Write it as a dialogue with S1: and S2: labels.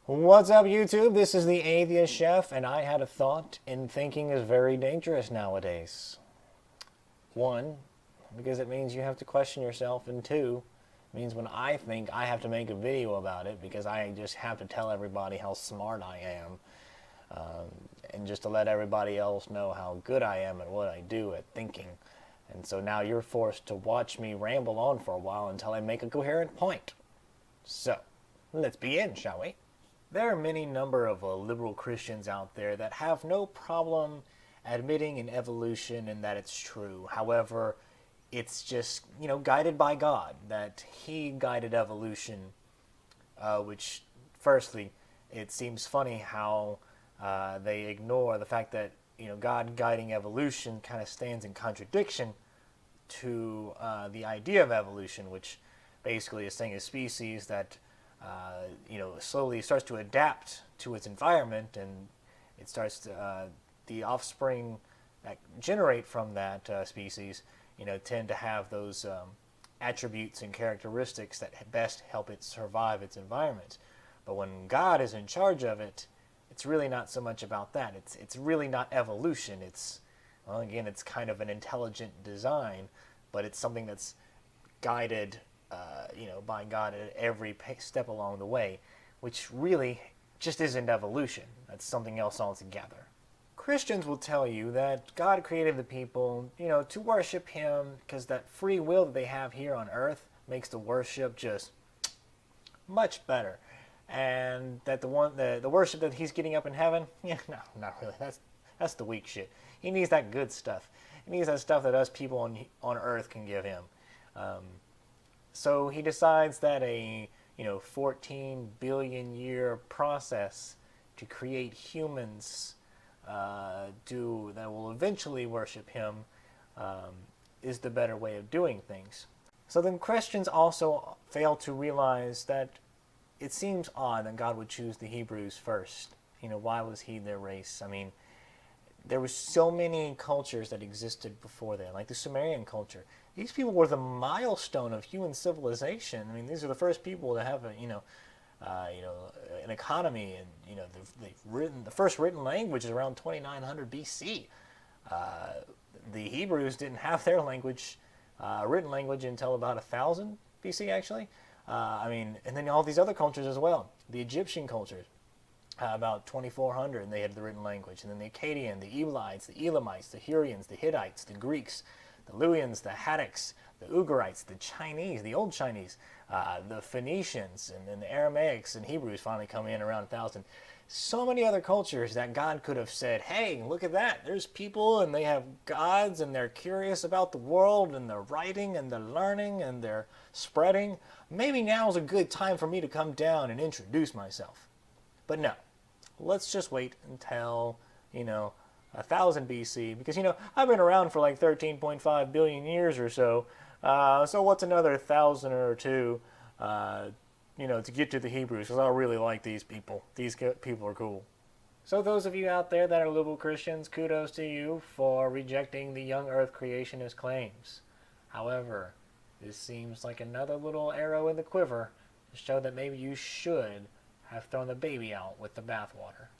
S1: What's up, YouTube? This is the Atheist Chef, and I had a thought, and thinking is very dangerous nowadays. One, because it means you have to question yourself, and two, it means when I think I have to make a video about it because I just have to tell everybody how smart I am, and just to let everybody else know how good I am at what I do at thinking. And so now you're forced to watch me ramble on for a while until I make a coherent point. So, let's begin, shall we? There are many number of liberal Christians out there that have no problem admitting in evolution and that it's true. However, it's just, guided by God, that He guided evolution, which, firstly, it seems funny how they ignore the fact that, God guiding evolution kind of stands in contradiction to the idea of evolution, which basically is saying a species that slowly starts to adapt to its environment, and it starts to, the offspring that generate from that species, tend to have those attributes and characteristics that best help it survive its environment. But when God is in charge of it, it's really not so much about that. It's really not evolution. Well, again, it's kind of an intelligent design, but it's something that's guided by God at every step along the way, which really just isn't evolution. That's something else altogether. Christians will tell you that God created the people, to worship Him, because that free will that they have here on earth makes the worship just much better, and that the worship that He's getting up in heaven, no, not really. That's the weak shit. He needs that good stuff. He needs that stuff that us people on earth can give Him. So He decides that a 14 billion year process to create humans that will eventually worship Him is the better way of doing things. So then Christians also fail to realize that it seems odd that God would choose the Hebrews first. Why was He their race? I mean, there were so many cultures that existed before then, like the Sumerian culture. These people were the milestone of human civilization. I mean, these are the first people to have an economy, and the first written language is around 2900 BC. The Hebrews didn't have their language, written language, until about 1000 BC, actually. And then all these other cultures as well. The Egyptian cultures, about 2400, and they had the written language. And then the Akkadian, the Elites, the Elamites, the Hurrians, the Hittites, the Greeks, the Luwians, the Haddocks, the Ugarites, the Chinese, the Old Chinese, the Phoenicians, and then the Aramaics and Hebrews finally come in around 1000. So many other cultures that God could have said, hey, look at that. There's people, and they have gods, and they're curious about the world, and they're writing, and they're learning, and they're spreading. Maybe now's a good time for me to come down and introduce myself. But no, let's just wait until, 1000 BC, because, I've been around for like 13.5 billion years or so, so what's another 1,000 or two, to get to the Hebrews, because I really like these people. These people are cool. So those of you out there that are liberal Christians, kudos to you for rejecting the young earth creationist claims. However, this seems like another little arrow in the quiver to show that maybe you should have thrown the baby out with the bathwater.